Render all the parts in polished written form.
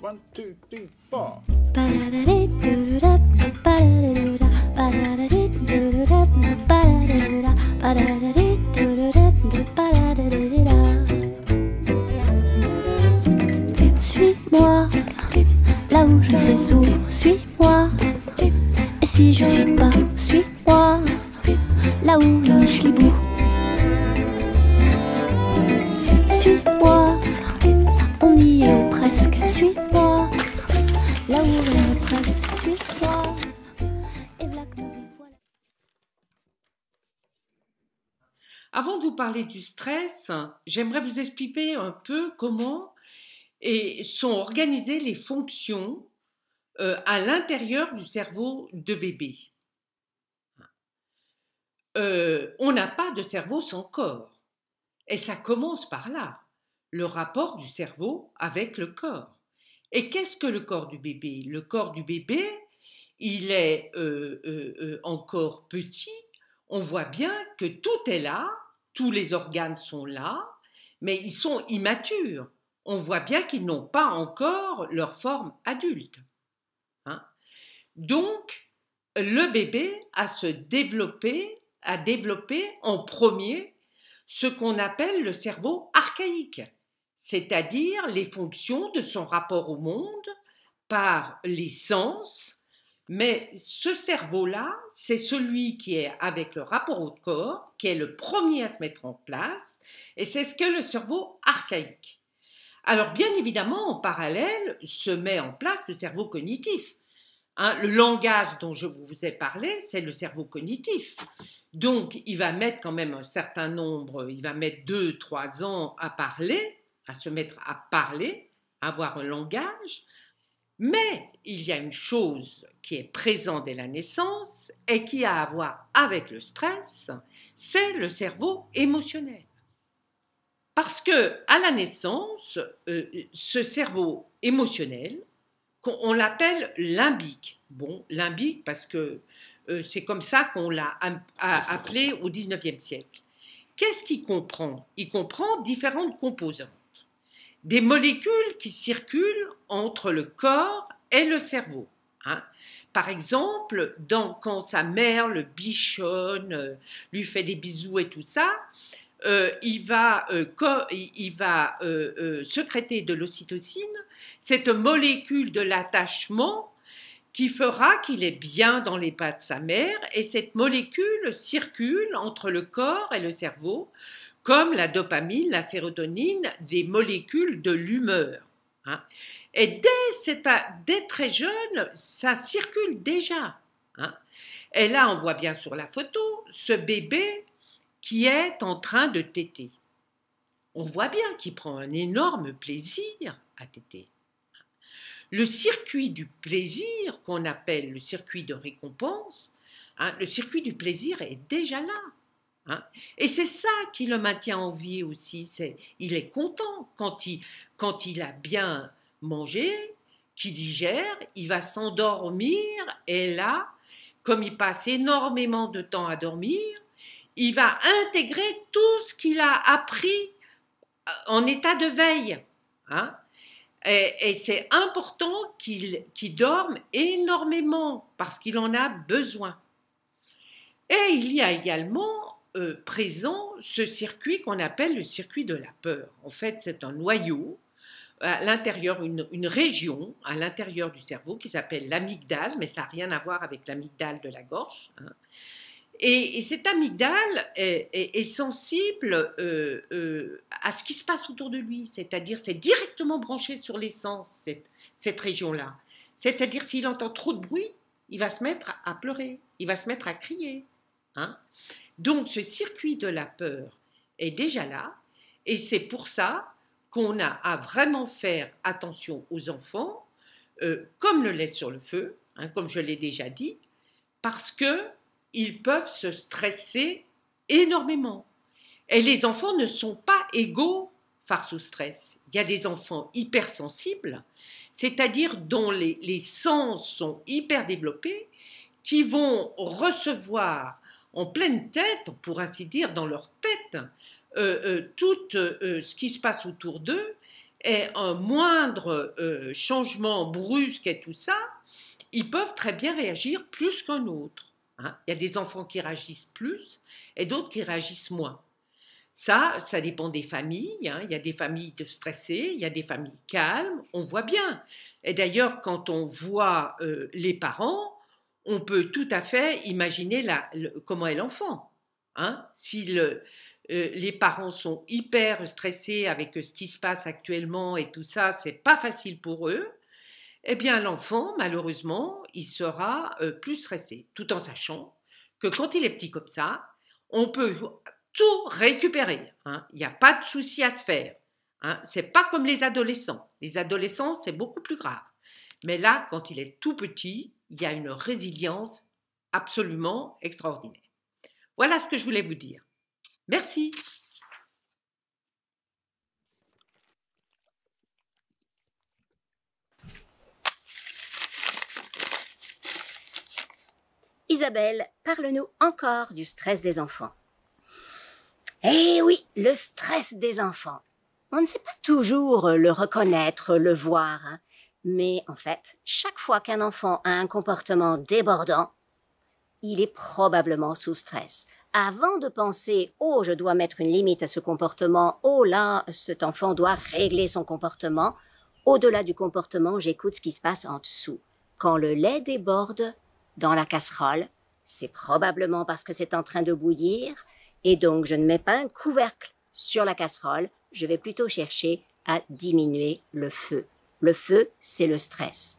1, 2, 3, 4. Suis-moi, là où je sais où, suis-moi. Et si je suis pas, suis-moi, là où niche les bouts. Suis-moi, on y est ou presque, suis-moi, là où on est presque, suis-moi. Et voilà que nous y voilà. Avant de vous parler du stress, j'aimerais vous expliquer un peu comment sont organisées les fonctions à l'intérieur du cerveau de bébé. On n'a pas de cerveau sans corps. Et ça commence par là, le rapport du cerveau avec le corps. Et qu'est-ce que le corps du bébé? Le corps du bébé, il est encore petit. On voit bien que tout est là, tous les organes sont là, mais ils sont immatures. On voit bien qu'ils n'ont pas encore leur forme adulte. Hein? Donc, le bébé a développé en premier ce qu'on appelle le cerveau archaïque, c'est-à-dire les fonctions de son rapport au monde par les sens. Mais ce cerveau-là, c'est celui qui est avec le rapport au corps, qui est le premier à se mettre en place, et c'est ce que le cerveau archaïque. Alors bien évidemment, en parallèle, se met en place le cerveau cognitif. Hein, le langage dont je vous ai parlé, c'est le cerveau cognitif. Donc, il va mettre quand même un certain nombre, il va mettre 2-3 ans à parler, à se mettre à parler, à avoir un langage. Mais il y a une chose qui est présente dès la naissance et qui a à voir avec le stress, c'est le cerveau émotionnel. Parce que à la naissance, ce cerveau émotionnel, on l'appelle limbique. Bon, limbique parce que c'est comme ça qu'on l'a appelé au XIXe siècle. Qu'est-ce qu'il comprend? Il comprend différentes composantes. Des molécules qui circulent entre le corps et le cerveau. Hein. Par exemple, quand sa mère le bichonne, lui fait des bisous et tout ça, il va sécréter de l'ocytocine, cette molécule de l'attachement qui fera qu'il est bien dans les pas de sa mère, et cette molécule circule entre le corps et le cerveau, comme la dopamine, la sérotonine, des molécules de l'humeur. Hein. Et dès très jeune, ça circule déjà. Hein. Et là, on voit bien sur la photo ce bébé qui est en train de téter. On voit bien qu'il prend un énorme plaisir à téter. Le circuit du plaisir, qu'on appelle le circuit de récompense, hein, le circuit du plaisir est déjà là. Hein. Et c'est ça qui le maintient en vie aussi. Il est content quand il a bien mangé, qu'il digère, il va s'endormir, et là, comme il passe énormément de temps à dormir, il va intégrer tout ce qu'il a appris en état de veille. Hein. Et c'est important qu'il dorme énormément parce qu'il en a besoin. Et il y a également présent ce circuit qu'on appelle le circuit de la peur. En fait, c'est un noyau à l'intérieur, une région à l'intérieur du cerveau qui s'appelle l'amygdale, mais ça n'a rien à voir avec l'amygdale de la gorge. Hein. Et cette amygdale est sensible à ce qui se passe autour de lui, c'est-à-dire c'est directement branché sur les sens, cette région-là. C'est-à-dire s'il entend trop de bruit, il va se mettre à pleurer, il va se mettre à crier. Hein. Donc ce circuit de la peur est déjà là, et c'est pour ça qu'on a à vraiment faire attention aux enfants, comme le lait sur le feu, hein, comme je l'ai déjà dit, parce qu'ils peuvent se stresser énormément. Et les enfants ne sont pas égaux face au stress. Il y a des enfants hypersensibles, c'est-à-dire dont les sens sont hyper développés, qui vont recevoir en pleine tête, pour ainsi dire, dans leur tête, tout ce qui se passe autour d'eux, et un moindre changement brusque et tout ça, ils peuvent très bien réagir plus qu'un autre. Hein. Il y a des enfants qui réagissent plus et d'autres qui réagissent moins. Ça dépend des familles. Hein. Il y a des familles stressées, il y a des familles calmes, on voit bien. Et d'ailleurs, quand on voit les parents, on peut tout à fait imaginer comment est l'enfant. Hein. Si les parents sont hyper stressés avec ce qui se passe actuellement et tout ça, c'est pas facile pour eux, eh bien l'enfant, malheureusement, il sera plus stressé, tout en sachant que quand il est petit comme ça, on peut tout récupérer. Hein. Il n'y a pas de souci à se faire. Hein. Ce n'est pas comme les adolescents. Les adolescents, c'est beaucoup plus grave. Mais là, quand il est tout petit, il y a une résilience absolument extraordinaire. Voilà ce que je voulais vous dire. Merci. Isabelle, parle-nous encore du stress des enfants. Eh oui, le stress des enfants. On ne sait pas toujours le reconnaître, le voir, hein. Mais en fait, chaque fois qu'un enfant a un comportement débordant, il est probablement sous stress. Avant de penser « Oh, je dois mettre une limite à ce comportement. Oh là, cet enfant doit régler son comportement », au-delà du comportement, j'écoute ce qui se passe en dessous. Quand le lait déborde dans la casserole, c'est probablement parce que c'est en train de bouillir, et donc je ne mets pas un couvercle sur la casserole, je vais plutôt chercher à diminuer le feu. Le feu, c'est le stress.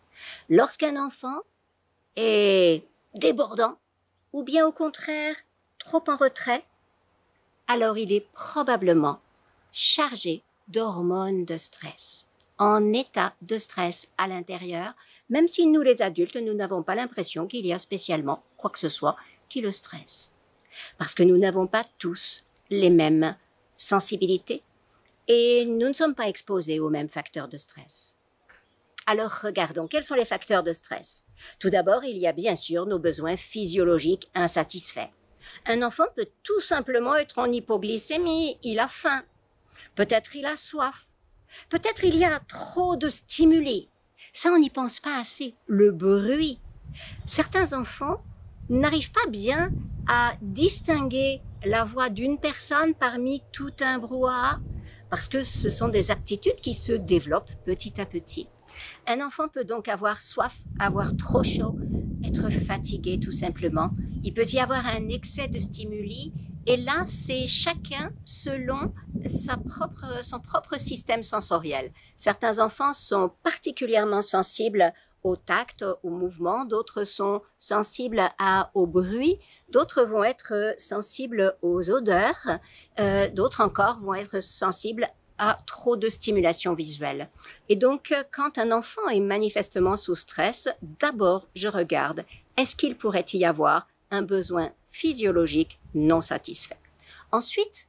Lorsqu'un enfant est débordant, ou bien au contraire, trop en retrait, alors il est probablement chargé d'hormones de stress, en état de stress à l'intérieur, même si nous les adultes, nous n'avons pas l'impression qu'il y a spécialement quoi que ce soit qui le stresse. Parce que nous n'avons pas tous les mêmes sensibilités et nous ne sommes pas exposés aux mêmes facteurs de stress. Alors regardons, quels sont les facteurs de stress? Tout d'abord, il y a bien sûr nos besoins physiologiques insatisfaits. Un enfant peut tout simplement être en hypoglycémie, il a faim, peut-être il a soif, peut-être il y a trop de stimuli. Ça, on n'y pense pas assez. Le bruit. Certains enfants n'arrivent pas bien à distinguer la voix d'une personne parmi tout un brouhaha, parce que ce sont des aptitudes qui se développent petit à petit. Un enfant peut donc avoir soif, avoir trop chaud, être fatigué tout simplement. Il peut y avoir un excès de stimuli et là, c'est chacun selon son propre système sensoriel. Certains enfants sont particulièrement sensibles au tact, au mouvement, d'autres sont sensibles au bruit, d'autres vont être sensibles aux odeurs, d'autres encore vont être sensibles à trop de stimulation visuelle. Et donc, quand un enfant est manifestement sous stress, d'abord, je regarde, est-ce qu'il pourrait y avoir un besoin physiologique non satisfait? Ensuite,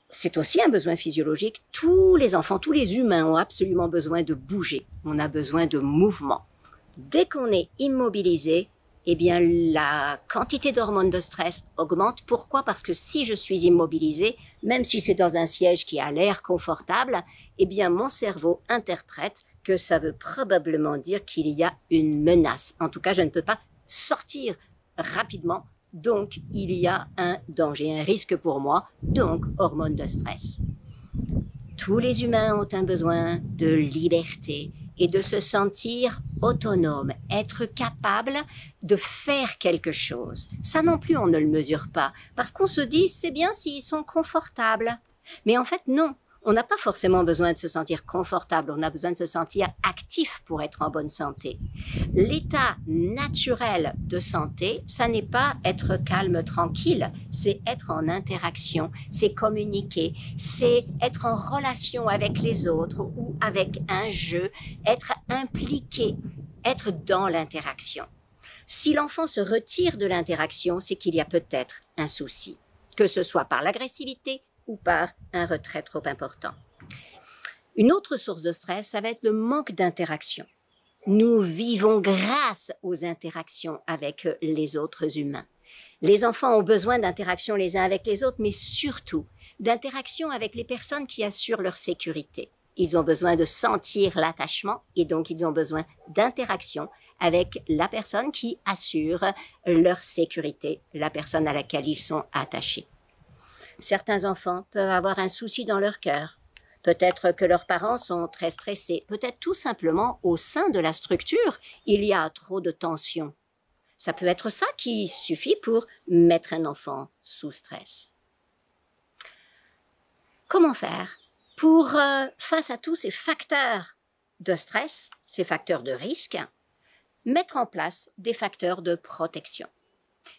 c'est aussi un besoin physiologique. Tous les enfants, tous les humains ont absolument besoin de bouger. On a besoin de mouvement. Dès qu'on est immobilisé, eh bien, la quantité d'hormones de stress augmente. Pourquoi? Parce que si je suis immobilisé, même si c'est dans un siège qui a l'air confortable, eh bien, mon cerveau interprète que ça veut probablement dire qu'il y a une menace. En tout cas, je ne peux pas sortir rapidement. Donc, il y a un danger, un risque pour moi. Donc, hormones de stress. Tous les humains ont un besoin de liberté et de se sentir autonome, être capable de faire quelque chose. Ça non plus, on ne le mesure pas, parce qu'on se dit, c'est bien s'ils sont confortables. Mais en fait, non. On n'a pas forcément besoin de se sentir confortable, on a besoin de se sentir actif pour être en bonne santé. L'état naturel de santé, ça n'est pas être calme, tranquille, c'est être en interaction, c'est communiquer, c'est être en relation avec les autres ou avec un jeu, être impliqué, être dans l'interaction. Si l'enfant se retire de l'interaction, c'est qu'il y a peut-être un souci, que ce soit par l'agressivité, ou par un retrait trop important. Une autre source de stress, ça va être le manque d'interaction. Nous vivons grâce aux interactions avec les autres humains. Les enfants ont besoin d'interaction les uns avec les autres, mais surtout d'interaction avec les personnes qui assurent leur sécurité. ils ont besoin de sentir l'attachement et donc ils ont besoin d'interaction avec la personne qui assure leur sécurité, la personne à laquelle ils sont attachés. Certains enfants peuvent avoir un souci dans leur cœur. Peut-être que leurs parents sont très stressés. Peut-être tout simplement au sein de la structure, il y a trop de tension. Ça peut être ça qui suffit pour mettre un enfant sous stress. Comment faire pour, face à tous ces facteurs de stress, ces facteurs de risque, mettre en place des facteurs de protection?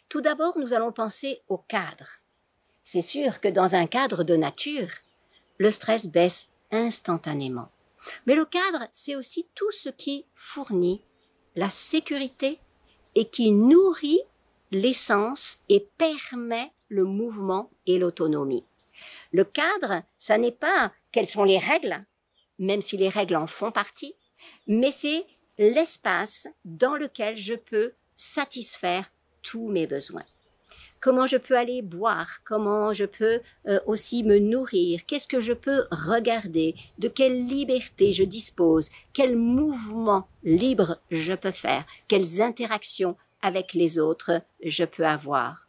Tout d'abord, nous allons penser au cadre. C'est sûr que dans un cadre de nature, le stress baisse instantanément. Mais le cadre, c'est aussi tout ce qui fournit la sécurité et qui nourrit l'essence et permet le mouvement et l'autonomie. Le cadre, ça n'est pas quelles sont les règles, même si les règles en font partie, mais c'est l'espace dans lequel je peux satisfaire tous mes besoins. Comment je peux aller boire, comment je peux aussi me nourrir, qu'est-ce que je peux regarder, de quelle liberté je dispose, quels mouvements libres je peux faire, quelles interactions avec les autres je peux avoir.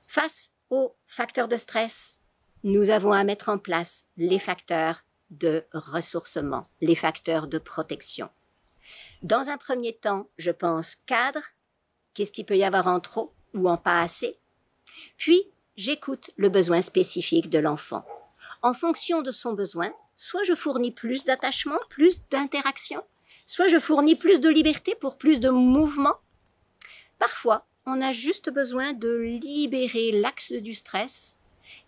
Face aux facteurs de stress, nous avons à mettre en place les facteurs de ressourcement, les facteurs de protection. Dans un premier temps, je pense cadre, qu'est-ce qu'il peut y avoir en trop ou en pas assez. Puis, j'écoute le besoin spécifique de l'enfant. En fonction de son besoin, soit je fournis plus d'attachement, plus d'interaction, soit je fournis plus de liberté pour plus de mouvement. Parfois, on a juste besoin de libérer l'axe du stress.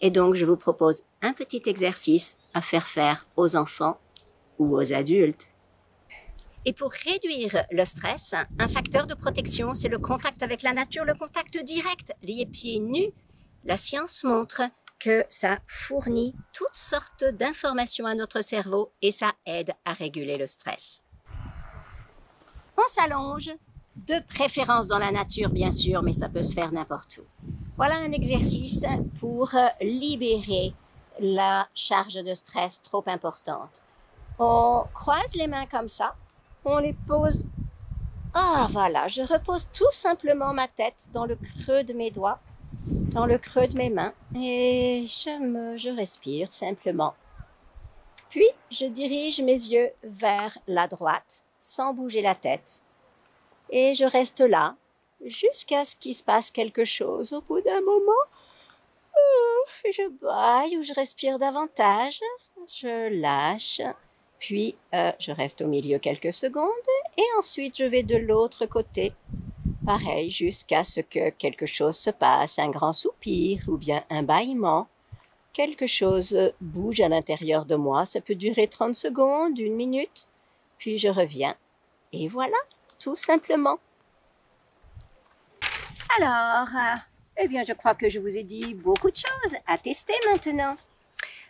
Et donc, je vous propose un petit exercice à faire aux enfants ou aux adultes. Et pour réduire le stress, un facteur de protection, c'est le contact avec la nature, le contact direct, les pieds nus. La science montre que ça fournit toutes sortes d'informations à notre cerveau et ça aide à réguler le stress. On s'allonge, de préférence dans la nature bien sûr, mais ça peut se faire n'importe où. Voilà un exercice pour libérer la charge de stress trop importante. On croise les mains comme ça. On les pose. Ah, voilà, je repose tout simplement ma tête dans le creux de mes doigts, dans le creux de mes mains, et je respire simplement. Puis, je dirige mes yeux vers la droite, sans bouger la tête, et je reste là, jusqu'à ce qu'il se passe quelque chose. Au bout d'un moment, je baille ou je respire davantage, je lâche. Puis, je reste au milieu quelques secondes et ensuite je vais de l'autre côté. Pareil, jusqu'à ce que quelque chose se passe, un grand soupir ou bien un bâillement. Quelque chose bouge à l'intérieur de moi. Ça peut durer 30 secondes, 1 minute. Puis je reviens. Et voilà, tout simplement. Alors, eh bien, je crois que je vous ai dit beaucoup de choses à tester maintenant.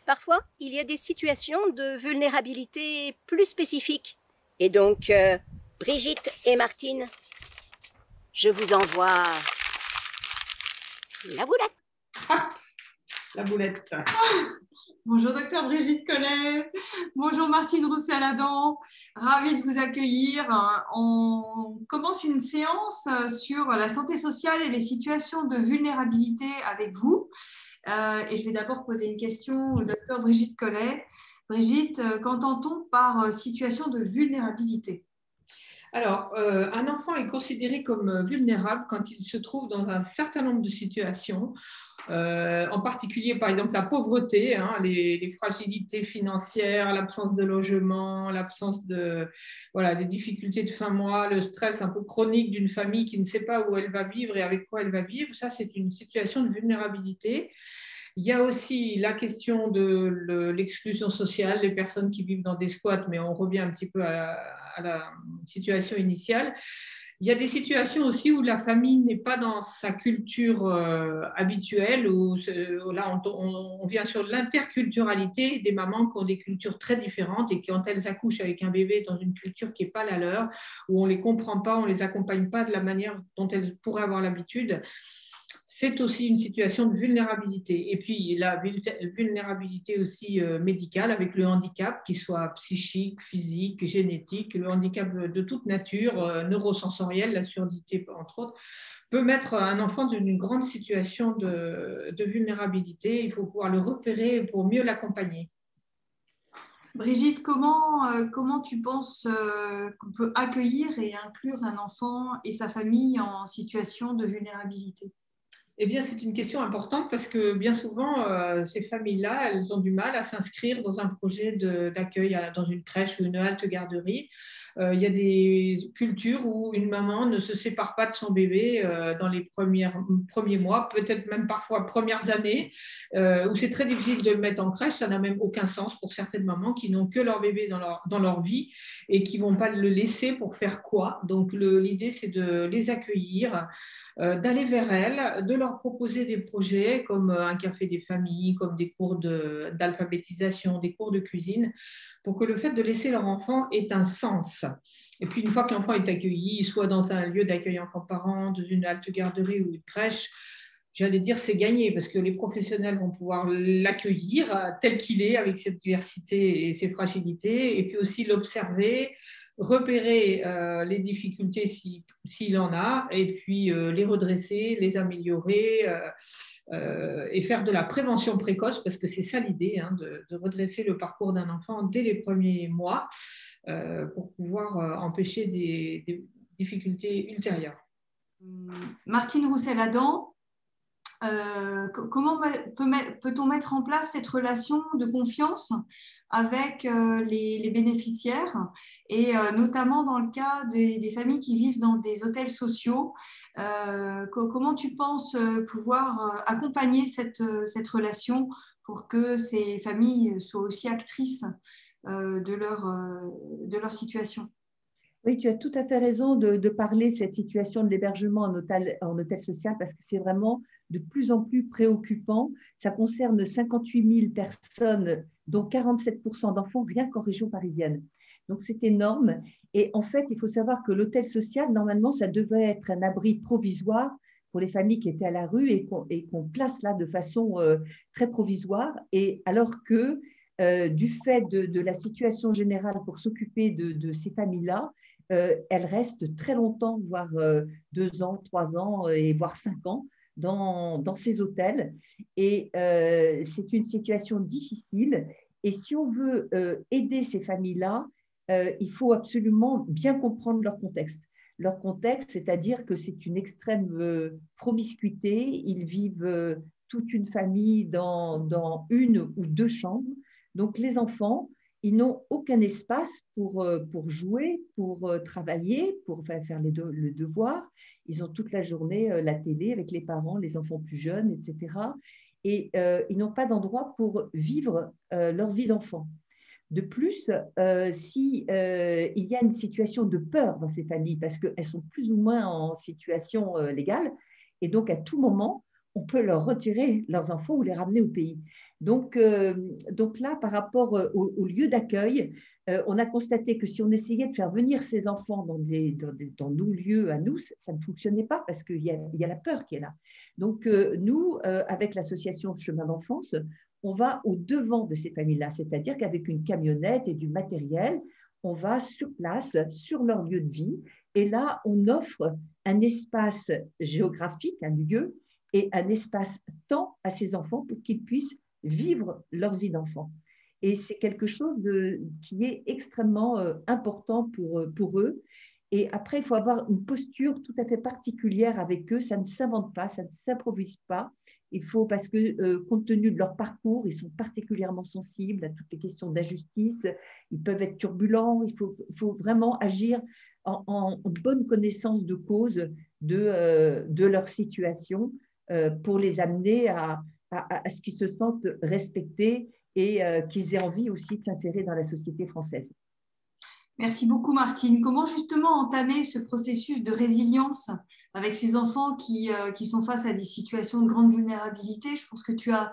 Parfois, il y a des situations de vulnérabilité plus spécifiques. Et donc, Brigitte et Martine, je vous envoie la boulette. Ah, la boulette. Bonjour docteur Brigitte Collet, bonjour Martine Roussel-Adam, ravie de vous accueillir. On commence une séance sur la santé sociale et les situations de vulnérabilité avec vous. Et je vais d'abord poser une question au docteur Brigitte Collet. Brigitte, qu'entend-on par situation de vulnérabilité ? Alors, un enfant est considéré comme vulnérable quand il se trouve dans un certain nombre de situations, en particulier par exemple la pauvreté, les fragilités financières, l'absence de logement, l'absence de, des difficultés de fin de mois, le stress un peu chronique d'une famille qui ne sait pas où elle va vivre et avec quoi elle va vivre. Ça, c'est une situation de vulnérabilité. Il y a aussi la question de l'exclusion sociale, les personnes qui vivent dans des squats, mais on revient un petit peu à la situation initiale. Il y a des situations aussi où la famille n'est pas dans sa culture habituelle, où là on vient sur l'interculturalité des mamans qui ont des cultures très différentes et quand elles accouchent avec un bébé dans une culture qui n'est pas la leur, où on ne les comprend pas, on ne les accompagne pas de la manière dont elles pourraient avoir l'habitude. c'est aussi une situation de vulnérabilité. Et puis la vulnérabilité aussi médicale avec le handicap, qu'il soit psychique, physique, génétique, le handicap de toute nature, neurosensoriel, la surdité entre autres, peut mettre un enfant dans une grande situation de vulnérabilité. Il faut pouvoir le repérer pour mieux l'accompagner. Brigitte, comment tu penses qu'on peut accueillir et inclure un enfant et sa famille en situation de vulnérabilité? Eh bien, c'est une question importante parce que bien souvent, ces familles-là, elles ont du mal à s'inscrire dans un projet d'accueil dans une crèche ou une halte garderie. Il y a des cultures où une maman ne se sépare pas de son bébé dans les premiers mois, peut-être même parfois premières années, où c'est très difficile de le mettre en crèche. Ça n'a même aucun sens pour certaines mamans qui n'ont que leur bébé dans leur vie et qui ne vont pas le laisser pour faire quoi. Donc, l'idée, c'est de les accueillir, d'aller vers elles, de leur proposer des projets comme un café des familles, comme des cours d'alphabétisation, des cours de cuisine, pour que le fait de laisser leur enfant ait un sens. Et puis une fois que l'enfant est accueilli, soit dans un lieu d'accueil enfants-parents, dans une halte garderie ou une crèche, j'allais dire c'est gagné parce que les professionnels vont pouvoir l'accueillir tel qu'il est avec cette diversité et ses fragilités, et puis aussi l'observer, repérer les difficultés s'il en a, et puis les redresser, les améliorer et faire de la prévention précoce, parce que c'est ça l'idée, hein, de redresser le parcours d'un enfant dès les premiers mois pour pouvoir empêcher des difficultés ultérieures. Martine Roussel-Adam, comment peut-on mettre en place cette relation de confiance avec les bénéficiaires et notamment dans le cas des familles qui vivent dans des hôtels sociaux, comment tu penses pouvoir accompagner cette relation pour que ces familles soient aussi actrices de leur situation? Oui, tu as tout à fait raison de parler de cette situation de l'hébergement en hôtel social parce que c'est vraiment de plus en plus préoccupant. Ça concerne 58 000 personnes, dont 47% d'enfants rien qu'en région parisienne. Donc, c'est énorme. Et en fait, il faut savoir que l'hôtel social, normalement, ça devait être un abri provisoire pour les familles qui étaient à la rue et qu'on place là de façon très provisoire. Et alors que du fait de la situation générale pour s'occuper de ces familles-là, elles restent très longtemps, voire 2 ans, 3 ans et voire 5 ans dans ces hôtels. Et c'est une situation difficile. Et si on veut aider ces familles-là, il faut absolument bien comprendre leur contexte. Leur contexte, c'est-à-dire que c'est une extrême promiscuité. Ils vivent toute une famille dans 1 ou 2 chambres. Donc, les enfants, ils n'ont aucun espace pour jouer, pour travailler, pour faire le devoir. Ils ont toute la journée la télé avec les parents, les enfants plus jeunes, etc. Et ils n'ont pas d'endroit pour vivre leur vie d'enfant. De plus, il y a une situation de peur dans ces familles, parce qu'elles sont plus ou moins en situation légale, et donc à tout moment, on peut leur retirer leurs enfants ou les ramener au pays. Donc là, par rapport au lieu d'accueil, on a constaté que si on essayait de faire venir ces enfants dans nos lieux à nous, ça ne fonctionnait pas parce qu'il y a la peur qui est là. Donc nous, avec l'association Chemin d'enfance, on va au-devant de ces familles-là, c'est-à-dire qu'avec une camionnette et du matériel, on va sur place, sur leur lieu de vie, et là, on offre un espace géographique, un lieu, et un espace-temps à ces enfants pour qu'ils puissent vivre leur vie d'enfant. Et c'est quelque chose qui est extrêmement important pour eux. Et après, il faut avoir une posture tout à fait particulière avec eux. Ça ne s'invente pas, ça ne s'improvise pas. Il faut, parce que compte tenu de leur parcours, ils sont particulièrement sensibles à toutes les questions d'injustice. Ils peuvent être turbulents. Il faut vraiment agir en bonne connaissance de cause de leur situation pour les amener à ce qu'ils se sentent respectés et qu'ils aient envie aussi de s'insérer dans la société française. Merci beaucoup Martine. Comment justement entamer ce processus de résilience avec ces enfants qui sont face à des situations de grande vulnérabilité? Je pense que tu as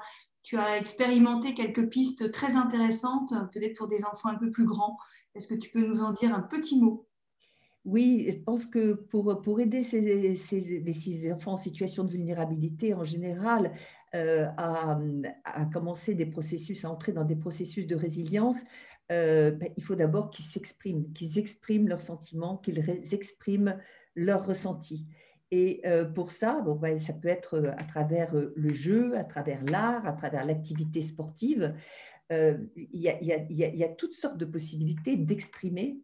expérimenté quelques pistes très intéressantes, peut-être pour des enfants un peu plus grands. Est-ce que tu peux nous en dire un petit mot? Oui, je pense que pour aider ces enfants en situation de vulnérabilité en général à commencer des processus, à entrer dans des processus de résilience, il faut d'abord qu'ils expriment leurs sentiments, expriment leurs ressentis. Et pour ça, bon, ça peut être à travers le jeu, à travers l'art, à travers l'activité sportive. Il y a toutes sortes de possibilités d'exprimer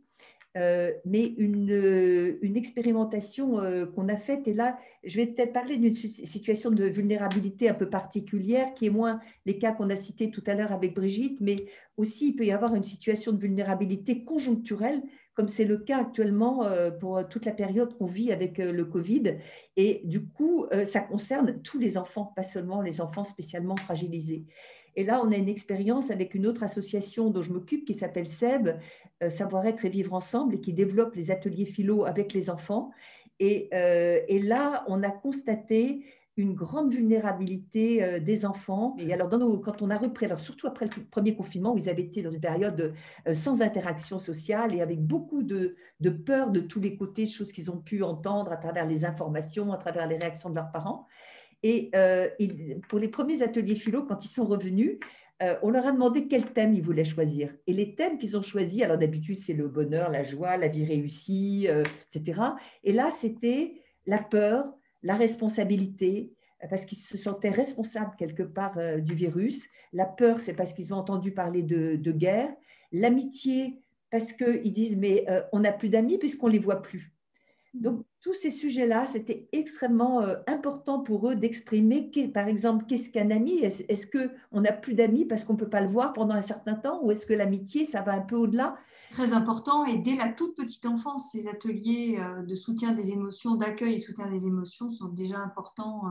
mais une expérimentation qu'on a faite, et là, je vais peut-être parler d'une situation de vulnérabilité un peu particulière, qui est moins les cas qu'on a cités tout à l'heure avec Brigitte, mais aussi il peut y avoir une situation de vulnérabilité conjoncturelle, comme c'est le cas actuellement pour toute la période qu'on vit avec le Covid. Et du coup, ça concerne tous les enfants, pas seulement les enfants spécialement fragilisés. Et là, on a une expérience avec une autre association dont je m'occupe qui s'appelle SEB, Savoir-être et vivre ensemble, et qui développe les ateliers philo avec les enfants. Et là, on a constaté une grande vulnérabilité des enfants. Et alors, quand on a repris, alors surtout après le premier confinement, où ils avaient été dans une période sans interaction sociale et avec beaucoup de peur de tous les côtés, de choses qu'ils ont pu entendre à travers les informations, à travers les réactions de leurs parents. Et pour les premiers ateliers philo, quand ils sont revenus, on leur a demandé quel thème ils voulaient choisir. Et les thèmes qu'ils ont choisis, alors d'habitude, c'est le bonheur, la joie, la vie réussie, etc. Et là, c'était la peur, la responsabilité, parce qu'ils se sentaient responsables quelque part du virus. La peur, c'est parce qu'ils ont entendu parler de guerre. L'amitié, parce qu'ils disent, mais on n'a plus d'amis puisqu'on ne les voit plus. Donc, tous ces sujets-là, c'était extrêmement important pour eux d'exprimer, par exemple, qu'est-ce qu'un ami? Est-ce qu'on n'a plus d'amis parce qu'on ne peut pas le voir pendant un certain temps? Ou est-ce que l'amitié, ça va un peu au-delà? Très important, et dès la toute petite enfance, ces ateliers de soutien des émotions, d'accueil et soutien des émotions sont déjà importants,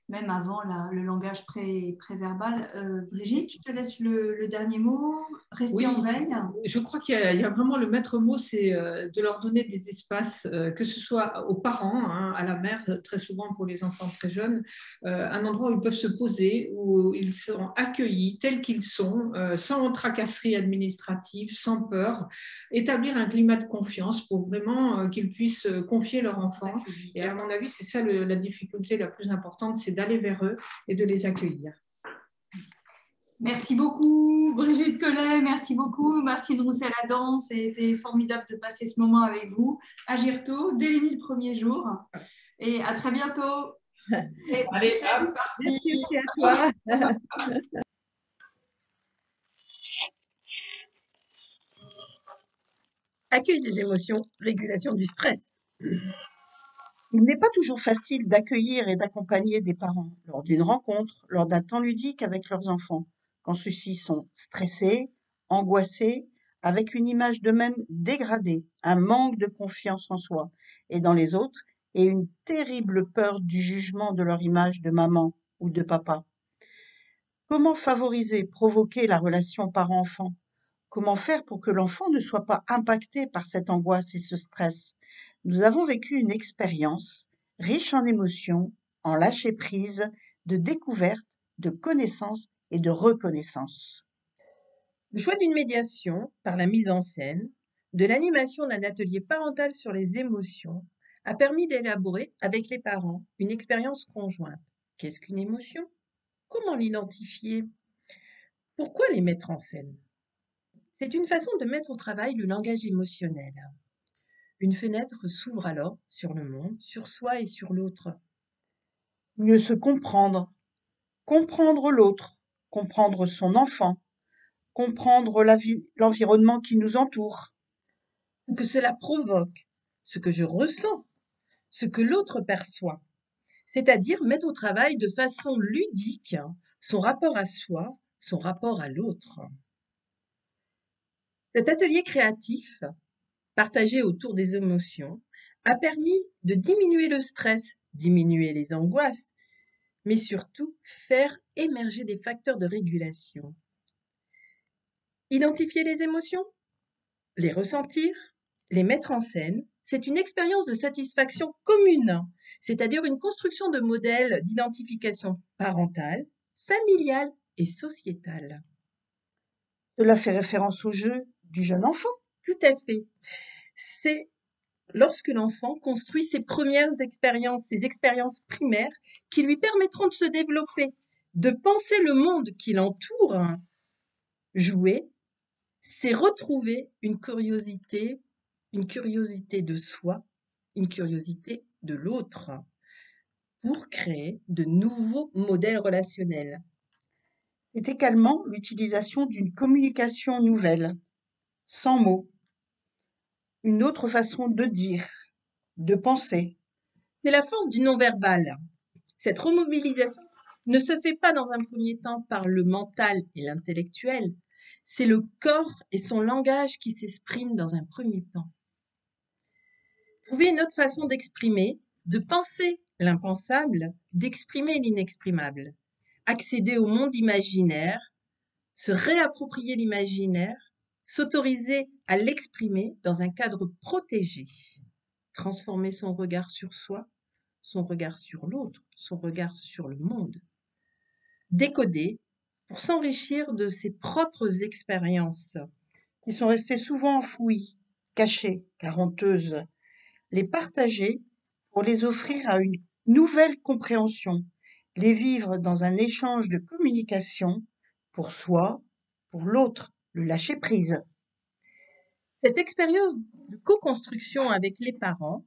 même avant le langage préverbal. Brigitte, je te laisse le dernier mot. Restez en veille. Je crois qu'il y a vraiment le maître mot, c'est de leur donner des espaces, que ce soit aux parents, hein, à la mère, très souvent pour les enfants très jeunes, un endroit où ils peuvent se poser, où ils seront accueillis tels qu'ils sont, sans tracasserie administrative, sans peur, établir un climat de confiance pour vraiment qu'ils puissent confier leur enfant. Et à mon avis, c'est ça la difficulté la plus importante, c'est d'aller vers eux et de les accueillir. Merci beaucoup Brigitte Collet, merci beaucoup Martine Roussel-Adam, c'était formidable de passer ce moment avec vous. Agir tôt, dès les 1000 premiers jours, et à très bientôt. Et allez, c'est parti. Merci à toi. Accueil des émotions, régulation du stress. Il n'est pas toujours facile d'accueillir et d'accompagner des parents lors d'une rencontre, lors d'un temps ludique avec leurs enfants, quand ceux-ci sont stressés, angoissés, avec une image d'eux-mêmes dégradée, un manque de confiance en soi et dans les autres, et une terrible peur du jugement de leur image de maman ou de papa. Comment favoriser, provoquer la relation parent-enfant? Comment faire pour que l'enfant ne soit pas impacté par cette angoisse et ce stress? Nous avons vécu une expérience riche en émotions, en lâcher-prise, de découverte, de connaissance et de reconnaissance. Le choix d'une médiation par la mise en scène, de l'animation d'un atelier parental sur les émotions a permis d'élaborer avec les parents une expérience conjointe. Qu'est-ce qu'une émotion? Comment l'identifier? Pourquoi les mettre en scène? C'est une façon de mettre au travail le langage émotionnel. Une fenêtre s'ouvre alors sur le monde, sur soi et sur l'autre. Mieux se comprendre, comprendre l'autre, comprendre son enfant, comprendre l'environnement qui nous entoure. Ce que cela provoque, ce que je ressens, ce que l'autre perçoit. C'est-à-dire mettre au travail de façon ludique son rapport à soi, son rapport à l'autre. Cet atelier créatif, partagé autour des émotions, a permis de diminuer le stress, diminuer les angoisses, mais surtout faire émerger des facteurs de régulation. Identifier les émotions, les ressentir, les mettre en scène, c'est une expérience de satisfaction commune, c'est-à-dire une construction de modèles d'identification parentale, familiale et sociétale. Cela fait référence au jeu du jeune enfant. Tout à fait. C'est lorsque l'enfant construit ses premières expériences, ses expériences primaires qui lui permettront de se développer, de penser le monde qui l'entoure. Jouer, c'est retrouver une curiosité de soi, une curiosité de l'autre, pour créer de nouveaux modèles relationnels. C'est également l'utilisation d'une communication nouvelle, sans mots, une autre façon de dire, de penser. C'est la force du non-verbal. Cette remobilisation ne se fait pas dans un premier temps par le mental et l'intellectuel, c'est le corps et son langage qui s'expriment dans un premier temps. Trouver une autre façon d'exprimer, de penser l'impensable, d'exprimer l'inexprimable, accéder au monde imaginaire, se réapproprier l'imaginaire, s'autoriser à l'exprimer dans un cadre protégé, transformer son regard sur soi, son regard sur l'autre, son regard sur le monde, décoder pour s'enrichir de ses propres expériences qui sont restées souvent enfouies, cachées, car honteuses, les partager pour les offrir à une nouvelle compréhension, les vivre dans un échange de communication pour soi, pour l'autre, le lâcher prise. Cette expérience de co-construction avec les parents,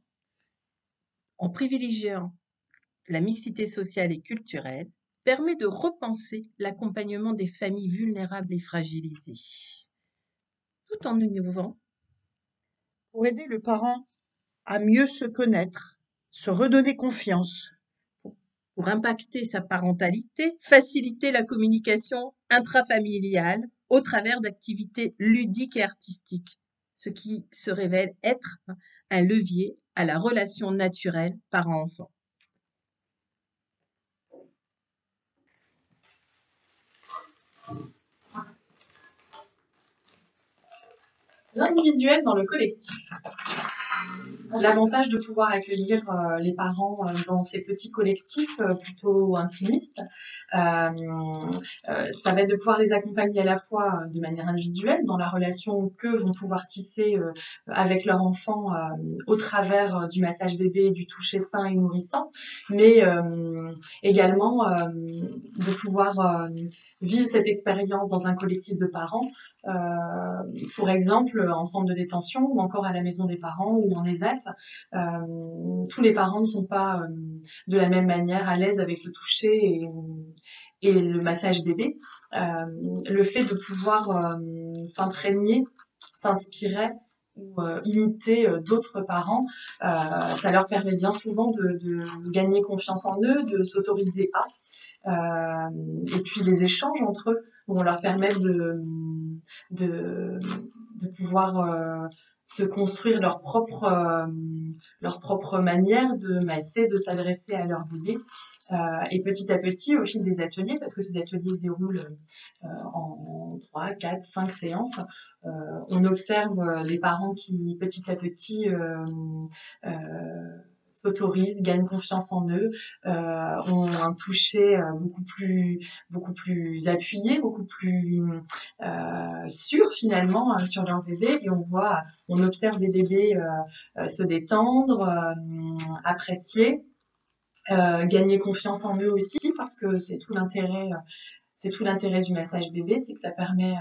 en privilégiant la mixité sociale et culturelle, permet de repenser l'accompagnement des familles vulnérables et fragilisées, tout en innovant pour aider le parent à mieux se connaître, se redonner confiance, pour impacter sa parentalité, faciliter la communication intrafamiliale au travers d'activités ludiques et artistiques, ce qui se révèle être un levier à la relation naturelle parent-enfant. L'individuel dans le collectif. L'avantage de pouvoir accueillir les parents dans ces petits collectifs plutôt intimistes, ça va être de pouvoir les accompagner à la fois de manière individuelle dans la relation que vont pouvoir tisser avec leur enfant au travers du massage bébé, du toucher sain et nourrissant, mais également de pouvoir vivre cette expérience dans un collectif de parents, pour exemple en centre de détention ou encore à la maison des parents ou en ESAT. Tous les parents ne sont pas de la même manière à l'aise avec le toucher et le massage bébé. Le fait de pouvoir s'imprégner, s'inspirer ou imiter d'autres parents, ça leur permet bien souvent de gagner confiance en eux, de s'autoriser à, et puis les échanges entre eux vont leur permettre de pouvoir se construire leur propre manière de masser, de s'adresser à leur bébé. Et petit à petit, au fil des ateliers, parce que ces ateliers se déroulent en 3, 4, 5 séances, on observe des parents qui, petit à petit, s'autorisent, gagnent confiance en eux, ont un toucher beaucoup plus appuyé, beaucoup plus sûr finalement sur leur bébé, et on observe des bébés se détendre, apprécier, gagner confiance en eux aussi, parce que c'est tout l'intérêt du massage bébé, c'est que ça permet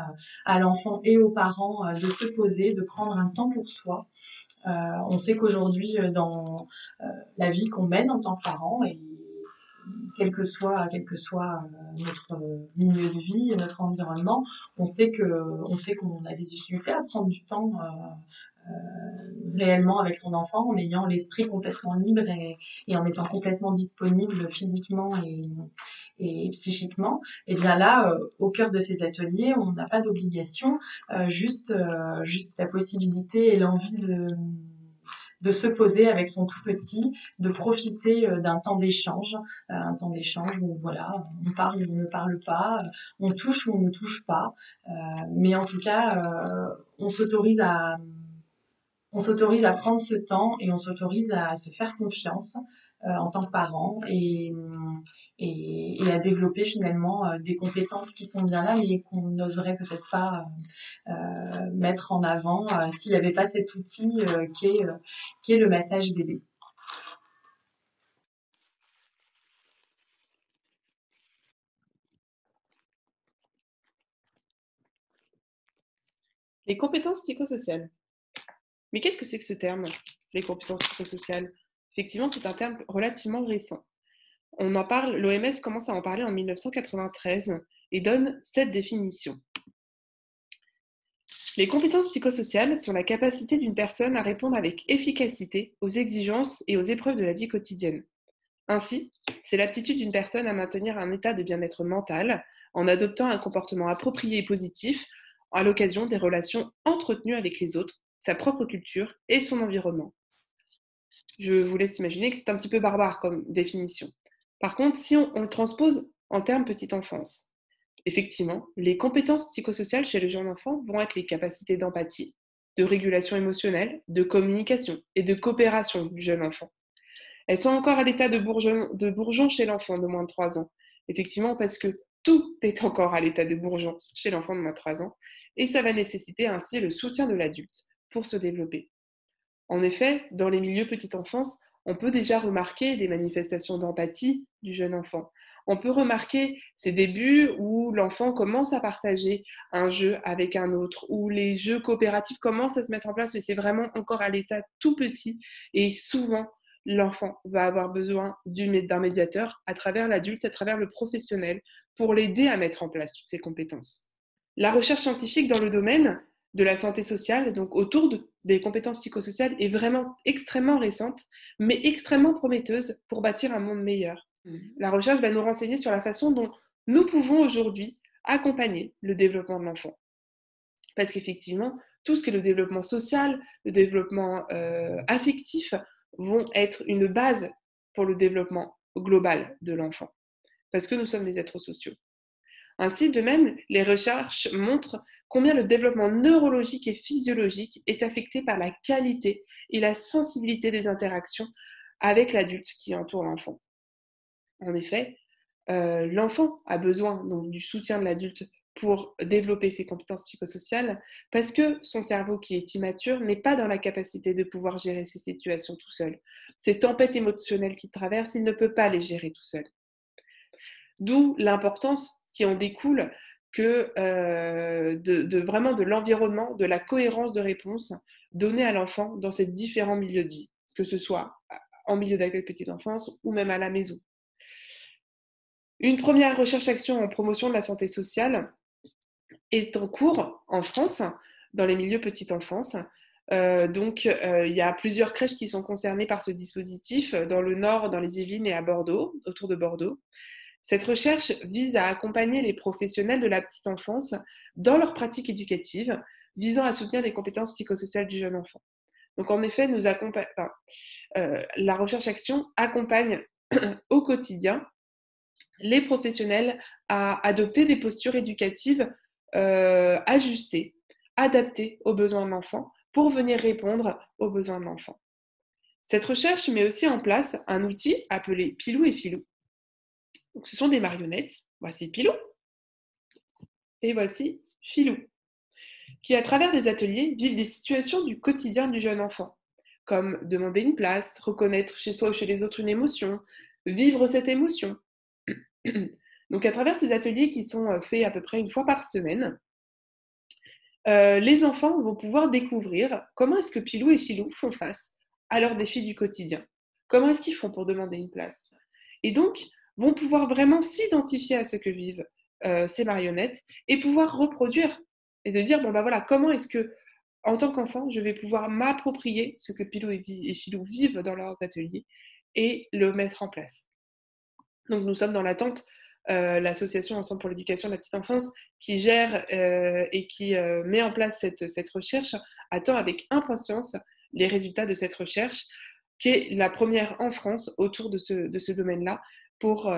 à l'enfant et aux parents de se poser, de prendre un temps pour soi. On sait qu'aujourd'hui, dans la vie qu'on mène en tant que parent, et quel que soit notre milieu de vie, notre environnement, on sait qu'on a des difficultés à prendre du temps réellement avec son enfant, en ayant l'esprit complètement libre et en étant complètement disponible physiquement et psychiquement. Et bien là, au cœur de ces ateliers, on n'a pas d'obligation, juste la possibilité et l'envie de se poser avec son tout petit, de profiter d'un temps d'échange, où voilà, on parle ou on ne parle pas, on touche ou on ne touche pas, mais en tout cas, on s'autorise à prendre ce temps et on s'autorise à se faire confiance en tant que parent et à développer finalement des compétences qui sont bien là mais qu'on n'oserait peut-être pas mettre en avant s'il n'y avait pas cet outil qui est le massage bébé. Les compétences psychosociales. Mais qu'est-ce que c'est que ce terme, les compétences psychosociales? Effectivement, c'est un terme relativement récent. On en parle, l'OMS commence à en parler en 1993 et donne cette définition. Les compétences psychosociales sont la capacité d'une personne à répondre avec efficacité aux exigences et aux épreuves de la vie quotidienne. Ainsi, c'est l'aptitude d'une personne à maintenir un état de bien-être mental en adoptant un comportement approprié et positif à l'occasion des relations entretenues avec les autres, sa propre culture et son environnement. Je vous laisse imaginer que c'est un petit peu barbare comme définition. Par contre, si on le transpose en termes petite enfance, effectivement, les compétences psychosociales chez le jeune enfant vont être les capacités d'empathie, de régulation émotionnelle, de communication et de coopération du jeune enfant. Elles sont encore à l'état de bourgeon chez l'enfant de moins de 3 ans. Effectivement, parce que tout est encore à l'état de bourgeon chez l'enfant de moins de 3 ans, et ça va nécessiter ainsi le soutien de l'adulte pour se développer. En effet, dans les milieux petite enfance, on peut déjà remarquer des manifestations d'empathie du jeune enfant. On peut remarquer ces débuts où l'enfant commence à partager un jeu avec un autre, où les jeux coopératifs commencent à se mettre en place, mais c'est vraiment encore à l'état tout petit. Et souvent, l'enfant va avoir besoin d'un médiateur à travers l'adulte, à travers le professionnel, pour l'aider à mettre en place toutes ces compétences. La recherche scientifique dans le domaine de la santé sociale, donc autour des compétences psychosociales, est vraiment extrêmement récente, mais extrêmement prometteuse pour bâtir un monde meilleur. La recherche va nous renseigner sur la façon dont nous pouvons aujourd'hui accompagner le développement de l'enfant. Parce qu'effectivement, tout ce qui est le développement social, le développement affectif, vont être une base pour le développement global de l'enfant. Parce que nous sommes des êtres sociaux. Ainsi, de même, les recherches montrent combien le développement neurologique et physiologique est affecté par la qualité et la sensibilité des interactions avec l'adulte qui entoure l'enfant. En effet, l'enfant a besoin donc du soutien de l'adulte pour développer ses compétences psychosociales parce que son cerveau qui est immature n'est pas dans la capacité de pouvoir gérer ces situations tout seul. Ces tempêtes émotionnelles qu'il traverse, il ne peut pas les gérer tout seul. D'où l'importance qui en découle que vraiment de l'environnement, de la cohérence de réponse donnée à l'enfant dans ces différents milieux de vie, que ce soit en milieu d'accueil petite enfance ou même à la maison. Une première recherche-action en promotion de la santé sociale est en cours en France, dans les milieux petite enfance. Il y a plusieurs crèches qui sont concernées par ce dispositif, dans le Nord, dans les Yvelines et à Bordeaux, autour de Bordeaux. Cette recherche vise à accompagner les professionnels de la petite enfance dans leur pratique éducative, visant à soutenir les compétences psychosociales du jeune enfant. Donc en effet, la recherche-action accompagne au quotidien les professionnels à adopter des postures éducatives ajustées, adaptées aux besoins de l'enfant pour venir répondre aux besoins de l'enfant. Cette recherche met aussi en place un outil appelé Pilou et Filou. Donc, ce sont des marionnettes. Voici Pilou et voici Filou, qui, à travers des ateliers, vivent des situations du quotidien du jeune enfant, comme demander une place, reconnaître chez soi ou chez les autres une émotion, vivre cette émotion. Donc, à travers ces ateliers qui sont faits à peu près une fois par semaine, les enfants vont pouvoir découvrir comment est-ce que Pilou et Filou font face à leurs défis du quotidien. Comment est-ce qu'ils font pour demander une place? Et donc, vont pouvoir vraiment s'identifier à ce que vivent ces marionnettes et pouvoir reproduire et de dire, bon ben voilà, comment est-ce que, en tant qu'enfant, je vais pouvoir m'approprier ce que Pilou et Filou vivent dans leurs ateliers et le mettre en place. Donc nous sommes dans l'attente, l'association Ensemble pour l'éducation de la petite enfance qui gère et qui met en place cette recherche attend avec impatience les résultats de cette recherche qui est la première en France autour de ce domaine-là pour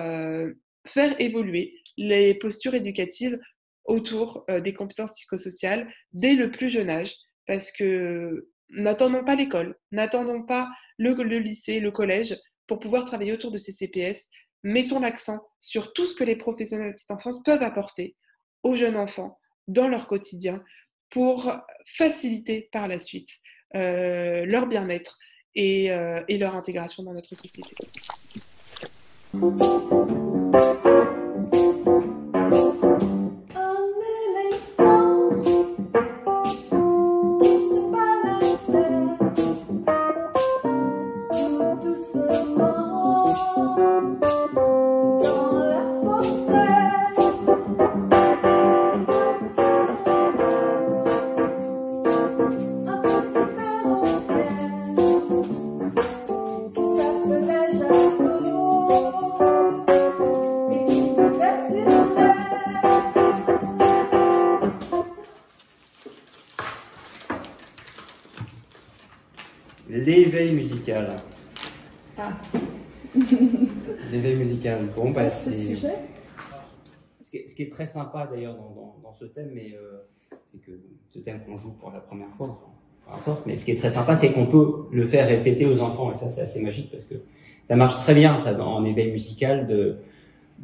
faire évoluer les postures éducatives autour des compétences psychosociales dès le plus jeune âge parce que n'attendons pas l'école, n'attendons pas le lycée, le collège pour pouvoir travailler autour de ces CPS, mettons l'accent sur tout ce que les professionnels de petite enfance peuvent apporter aux jeunes enfants dans leur quotidien pour faciliter par la suite leur bien-être et leur intégration dans notre société. L'éveil musical. Ah. L'éveil musical. Bon, bah, ce sujet. Ce qui est très sympa d'ailleurs dans ce thème, c'est que ce thème qu'on joue pour la première fois, peu importe, mais ce qui est très sympa, c'est qu'on peut le faire répéter aux enfants, et ça c'est assez magique parce que ça marche très bien ça en éveil musical.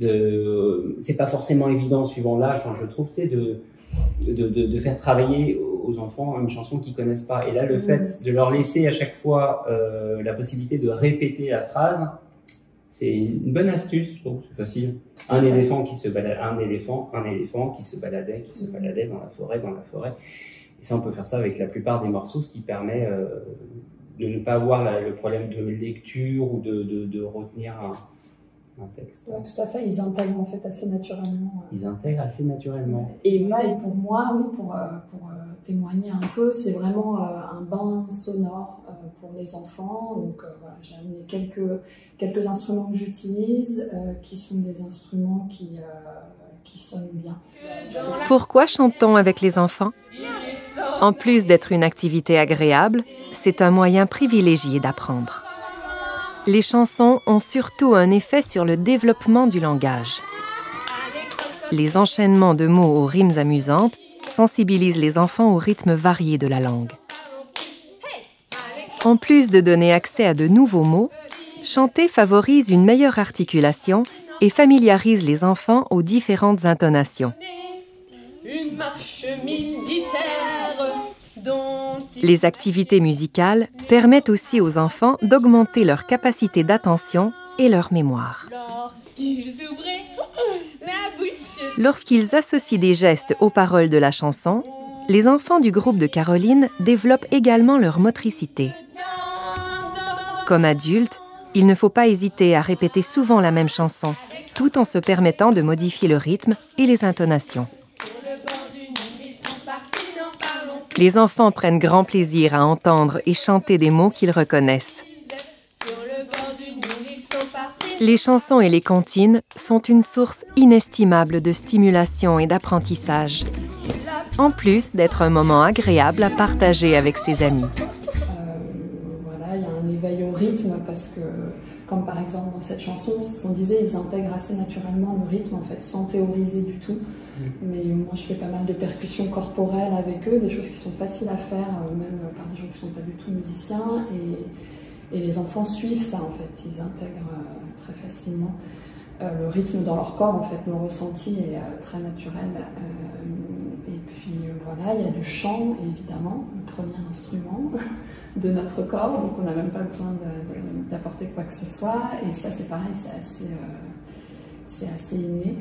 C'est pas forcément évident suivant l'âge, je trouve, tu sais, de faire travailler aux enfants une chanson qu'ils connaissent pas. Et là, le fait de leur laisser à chaque fois la possibilité de répéter la phrase, c'est une bonne astuce, je trouve, c'est facile. Un éléphant qui se baladait dans la forêt. Et ça, on peut faire ça avec la plupart des morceaux, ce qui permet de ne pas avoir le problème de lecture ou de retenir un texte. Ouais, tout à fait, ils intègrent en fait assez naturellement. Ils intègrent assez naturellement. Et pour moi, oui, pour témoigner un peu, c'est vraiment un bain sonore pour les enfants. Donc voilà, j'ai amené quelques instruments que j'utilise, qui sont des instruments qui sonnent bien. Pourquoi chante-t-on avec les enfants? En plus d'être une activité agréable, c'est un moyen privilégié d'apprendre. Les chansons ont surtout un effet sur le développement du langage. Les enchaînements de mots aux rimes amusantes sensibilisent les enfants aux rythmes variés de la langue. En plus de donner accès à de nouveaux mots, chanter favorise une meilleure articulation et familiarise les enfants aux différentes intonations. Une marche militaire dont Les activités musicales permettent aussi aux enfants d'augmenter leur capacité d'attention et leur mémoire. Lorsqu'ils associent des gestes aux paroles de la chanson, les enfants du groupe de Caroline développent également leur motricité. Comme adultes, il ne faut pas hésiter à répéter souvent la même chanson, tout en se permettant de modifier le rythme et les intonations. Les enfants prennent grand plaisir à entendre et chanter des mots qu'ils reconnaissent. Les chansons et les comptines sont une source inestimable de stimulation et d'apprentissage, en plus d'être un moment agréable à partager avec ses amis. Voilà, il y a un éveil au rythme parce que, comme par exemple dans cette chanson, c'est ce qu'on disait, ils intègrent assez naturellement le rythme en fait, sans théoriser du tout. Mais moi, je fais pas mal de percussions corporelles avec eux, des choses qui sont faciles à faire, même par des gens qui ne sont pas du tout musiciens. Et les enfants suivent ça, en fait. Ils intègrent très facilement le rythme dans leur corps, en fait. Le ressenti est très naturel. Et puis, voilà, il y a du chant, évidemment, le premier instrument de notre corps. Donc, on n'a même pas besoin d'apporter quoi que ce soit. Et ça, c'est pareil, c'est assez inné.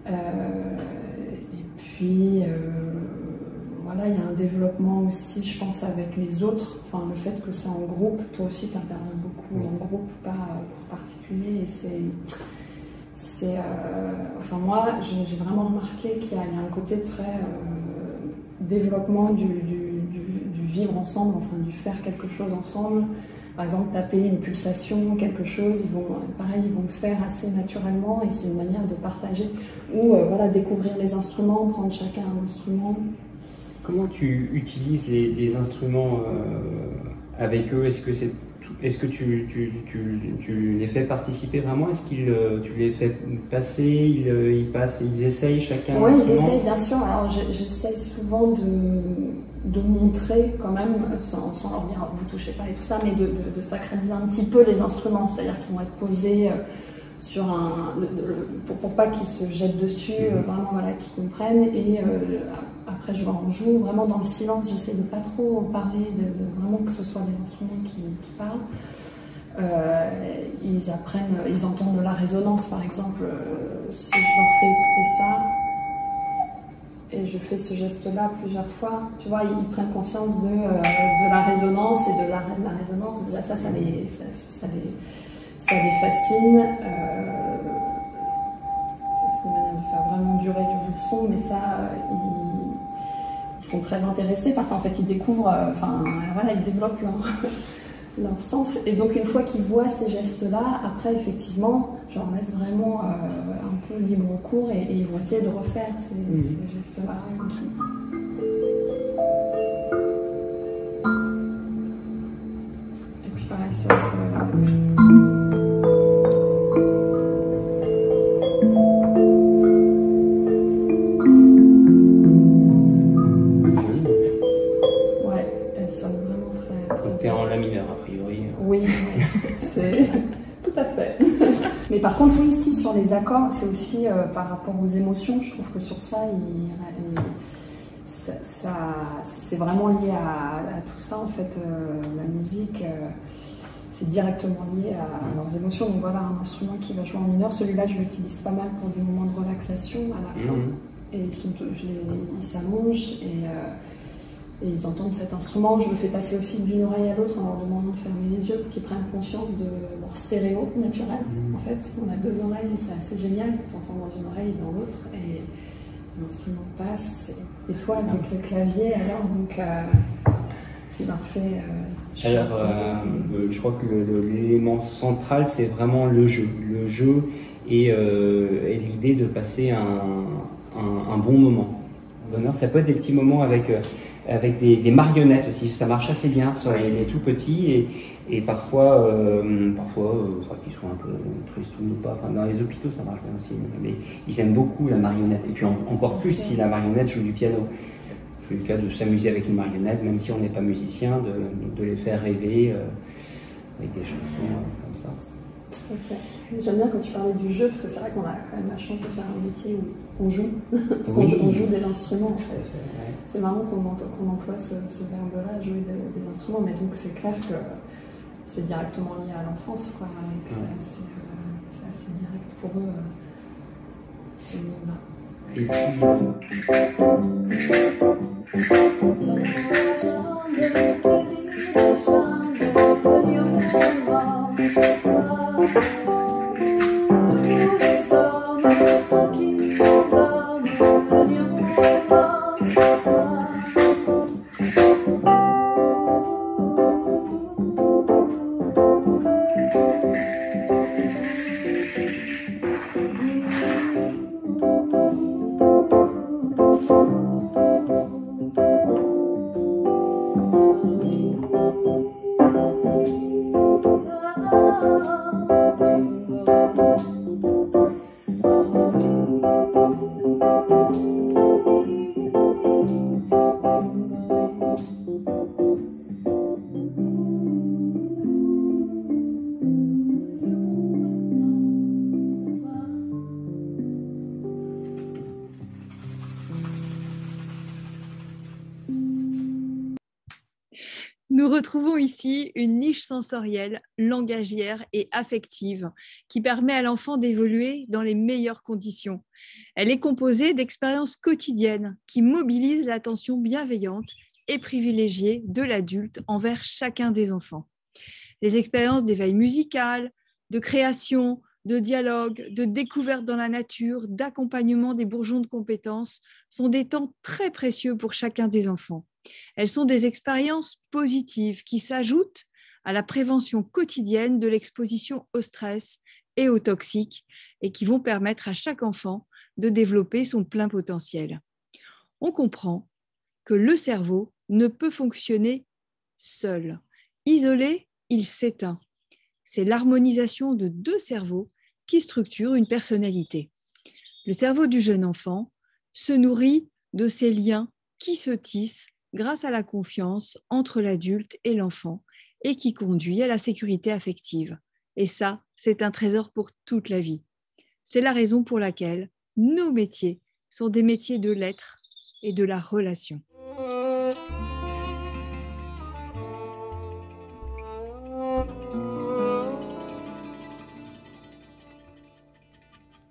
Et puis, voilà, il y a un développement aussi, je pense, avec les autres. Enfin, le fait que c'est en groupe, toi aussi, tu interviens beaucoup en groupe, pas pour particulier. Et enfin, moi, j'ai vraiment remarqué qu'il y a un côté très développement du vivre ensemble, enfin, du faire quelque chose ensemble. Par exemple, taper une pulsation, quelque chose, ils vont le faire assez naturellement et c'est une manière de partager ou voilà, découvrir les instruments, prendre chacun un instrument. Comment tu utilises les instruments avec eux? Est-ce que tu les fais participer vraiment? Est-ce que tu les fais passer, ils essayent chacun? Oui, ils essayent bien sûr. Alors j'essaye souvent de montrer quand même, sans leur dire vous touchez pas et tout ça, mais de sacraliser un petit peu les instruments, c'est-à-dire qu'ils vont être posés sur pour pas qu'ils se jettent dessus, vraiment voilà, qu'ils comprennent. Et après on joue vraiment dans le silence, j'essaie de pas trop parler, vraiment que ce soit les instruments qui parlent. Ils apprennent, ils entendent de la résonance par exemple, si je leur fais écouter ça et je fais ce geste-là plusieurs fois, tu vois, ils prennent conscience de la résonance et de la résonance. Déjà ça les fascine. C'est une manière de faire vraiment durer le son, mais ça, ils sont très intéressés parce qu'en fait ils découvrent, voilà, ils développent leur sens. Et donc une fois qu'ils voient ces gestes-là, après effectivement, je leur laisse vraiment un peu libre cours et ils vont essayer de refaire ces gestes-là. Et puis pareil, ça se... Oui, c'est tout à fait. Mais par contre, oui, ici, sur les accords, c'est aussi par rapport aux émotions. Je trouve que sur ça, c'est vraiment lié à tout ça. En fait, la musique, c'est directement lié à leurs émotions. Donc voilà, un instrument qui va jouer en mineur. Celui-là, je l'utilise pas mal pour des moments de relaxation à la fin. Et ils s'allongent et ils entendent cet instrument. Je le fais passer aussi d'une oreille à l'autre en leur demandant de fermer les yeux pour qu'ils prennent conscience de leur stéréo naturel. En fait, on a deux oreilles et c'est assez génial. Tu entends dans une oreille et dans l'autre et l'instrument passe. Et toi, avec le clavier, alors, donc, tu leur fais... alors, je crois que l'élément central, c'est vraiment le jeu. Le jeu et l'idée de passer un bon moment. Ça peut être des petits moments avec des marionnettes aussi, ça marche assez bien sur les tout petits et parfois qu'ils soient un peu tristes ou pas, enfin, dans les hôpitaux ça marche bien aussi, mais ils aiment beaucoup la marionnette et puis encore plus si la marionnette joue du piano. C'est le cas de s'amuser avec une marionnette, même si on n'est pas musicien, de les faire rêver avec des chansons comme ça. Okay. J'aime bien quand tu parlais du jeu, parce que c'est vrai qu'on a quand même la chance de faire un métier où on joue, on joue des instruments en fait. Ouais. C'est marrant qu'on emploie ce verbe-là, jouer des instruments, mais donc c'est clair que c'est directement lié à l'enfance, quoi, et que c'est assez direct pour eux, ce monde-là. Nous retrouvons ici une niche sensorielle, langagière et affective qui permet à l'enfant d'évoluer dans les meilleures conditions. Elle est composée d'expériences quotidiennes qui mobilisent l'attention bienveillante et privilégiée de l'adulte envers chacun des enfants. Les expériences d'éveil musical, de création, de dialogue, de découverte dans la nature, d'accompagnement des bourgeons de compétences sont des temps très précieux pour chacun des enfants. Elles sont des expériences positives qui s'ajoutent à la prévention quotidienne de l'exposition au stress et aux toxiques et qui vont permettre à chaque enfant de développer son plein potentiel. On comprend que le cerveau ne peut fonctionner seul. Isolé, il s'éteint. C'est l'harmonisation de deux cerveaux qui structure une personnalité. Le cerveau du jeune enfant se nourrit de ces liens qui se tissent grâce à la confiance entre l'adulte et l'enfant et qui conduit à la sécurité affective. Et ça, c'est un trésor pour toute la vie. C'est la raison pour laquelle nos métiers sont des métiers de l'être et de la relation.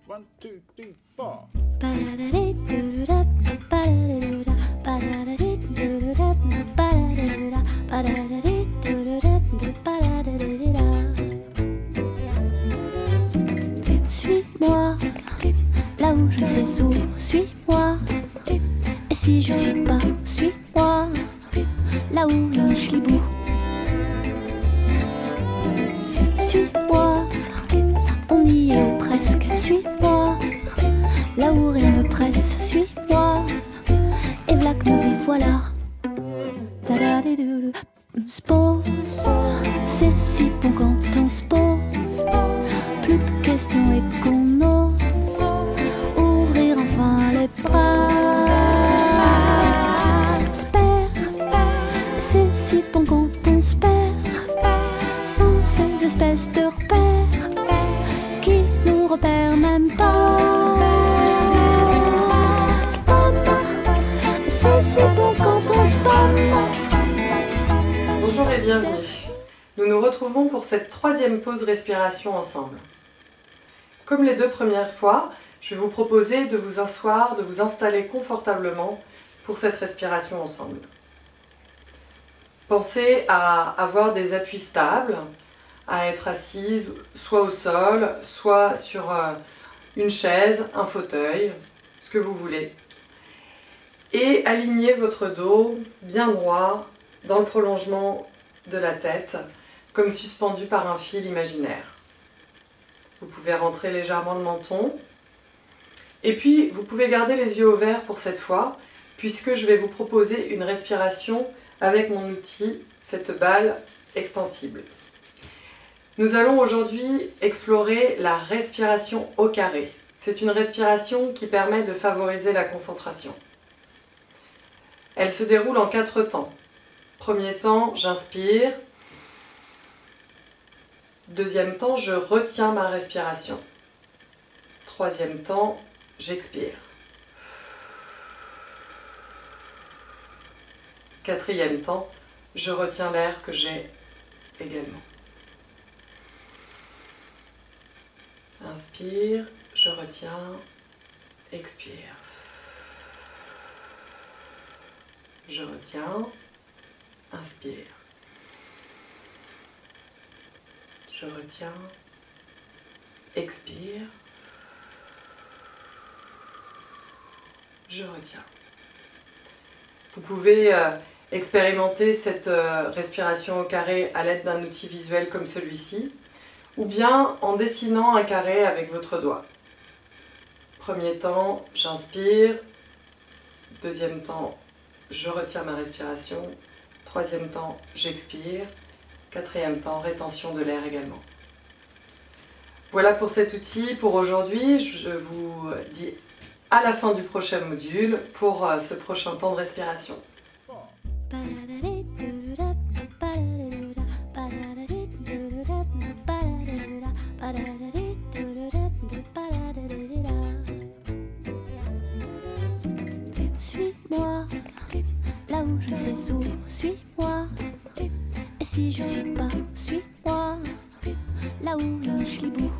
One, two, three, four. Suis-moi, là où je sais où, suis-moi. Et si je suis pas, suis-moi, là où niche l'hibou. Suis-moi, on y est ou presque, suis-moi, là où rien ne presse, suis-moi, et v'là que nous y voilà. On se pose, c'est si bon quand on se pose, plus de questions et qu'on ose ouvrir enfin les bras. Se perd, c'est si bon quand on se perd, sans ces espèces de repères qui nous repèrent même pas. C'est si bon quand on se perd. Bonjour et bienvenue. Nous nous retrouvons pour cette troisième pause respiration ensemble. Comme les deux premières fois, je vais vous proposer de vous asseoir, de vous installer confortablement pour cette respiration ensemble. Pensez à avoir des appuis stables, à être assise soit au sol, soit sur une chaise, un fauteuil, ce que vous voulez. Et alignez votre dos bien droit dans le prolongement de la tête, comme suspendu par un fil imaginaire. Vous pouvez rentrer légèrement le menton. Et puis, vous pouvez garder les yeux ouverts pour cette fois, puisque je vais vous proposer une respiration avec mon outil, cette balle extensible. Nous allons aujourd'hui explorer la respiration au carré. C'est une respiration qui permet de favoriser la concentration. Elle se déroule en 4 temps. Premier temps, j'inspire. Deuxième temps, je retiens ma respiration. Troisième temps, j'expire. Quatrième temps, je retiens l'air que j'ai également. Inspire, je retiens, expire. Je retiens, inspire. Je retiens, expire. Je retiens. Vous pouvez expérimenter cette respiration au carré à l'aide d'un outil visuel comme celui-ci, ou bien en dessinant un carré avec votre doigt. Premier temps, j'inspire. Deuxième temps, je retiens ma respiration. Troisième temps, j'expire. Quatrième temps, rétention de l'air également. Voilà pour cet outil pour aujourd'hui. Je vous dis à la fin du prochain module pour ce prochain temps de respiration. Suis-moi, là où je sais où, suis-moi. Et si je suis pas, suis-moi, là où niche l'hibou.